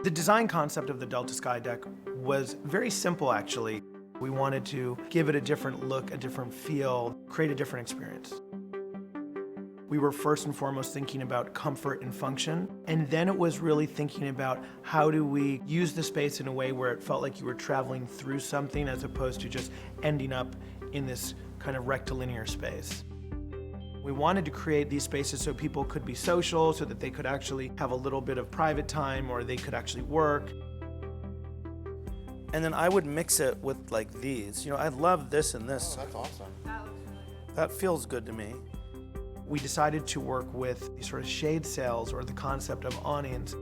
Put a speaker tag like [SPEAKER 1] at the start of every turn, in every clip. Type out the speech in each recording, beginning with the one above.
[SPEAKER 1] The design concept of the Delta Sky Deck was very simple, actually. We wanted to give it a different look, a different feel, create a different experience. We were first and foremost thinking about comfort and function, and then it was really thinking about how do we use the space in a way where it felt like you were traveling through something as opposed to just ending up in this kind of rectilinear space. We wanted to create these spaces so people could be social, so that they could actually have a little bit of private time or they could actually work.
[SPEAKER 2] And then I would mix it with like these. You know, I love this and this.
[SPEAKER 3] Oh, that's awesome.
[SPEAKER 2] That feels good to me.
[SPEAKER 1] We decided to work with these sort of shade sails or the concept of awnings.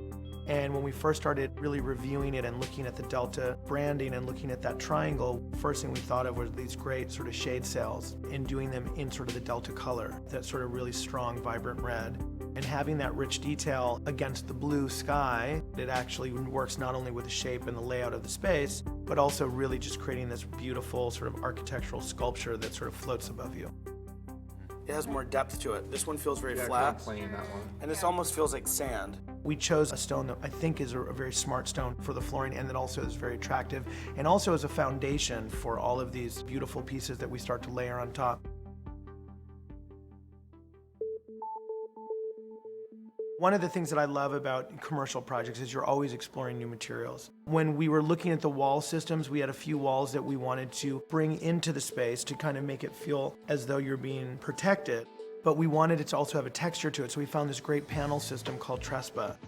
[SPEAKER 1] And when we first started really reviewing it and looking at the Delta branding and looking at that triangle, first thing we thought of was these great sort of shade sails and doing them in sort of the Delta color, that sort of really strong, vibrant red. And having that rich detail against the blue sky, it actually works not only with the shape and the layout of the space, but also really just creating this beautiful sort of architectural sculpture that sort of floats above you.
[SPEAKER 2] It has more depth to it. This one feels very
[SPEAKER 3] Yeah,
[SPEAKER 2] flat.
[SPEAKER 3] kind of plain, that one.
[SPEAKER 2] And this almost feels like sand.
[SPEAKER 1] We chose a stone that I think is a very smart stone for the flooring and that also is very attractive and also as a foundation for all of these beautiful pieces that we start to layer on top. One of the things that I love about commercial projects is you're always exploring new materials. When we were looking at the wall systems, we had a few walls that we wanted to bring into the space to kind of make it feel as though you're being protected. But we wanted it to also have a texture to it, so we found this great panel system called Trespa.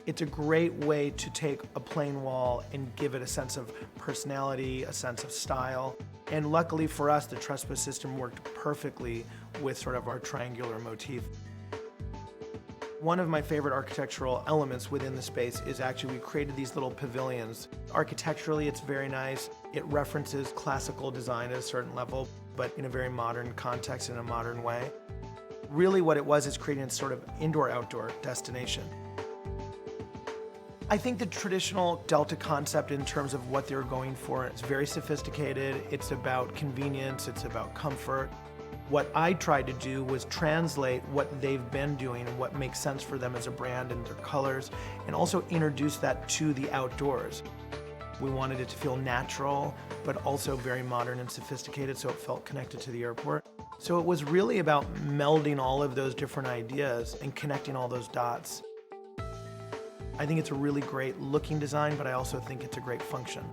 [SPEAKER 1] It's a great way to take a plain wall and give it a sense of personality, a sense of style. And luckily for us, the Trespa system worked perfectly with sort of our triangular motif. One of my favorite architectural elements within the space is actually we created these little pavilions. Architecturally, it's very nice. It references classical design at a certain level, but in a very modern context, in a modern way. Really what it was is creating a sort of indoor-outdoor destination. I think the traditional Delta concept in terms of what they're going for is very sophisticated. It's about convenience, it's about comfort. What I tried to do was translate what they've been doing and what makes sense for them as a brand and their colors, and also introduce that to the outdoors. We wanted it to feel natural, but also very modern and sophisticated, so it felt connected to the airport. So it was really about melding all of those different ideas and connecting all those dots. I think it's a really great looking design, but I also think it's a great function.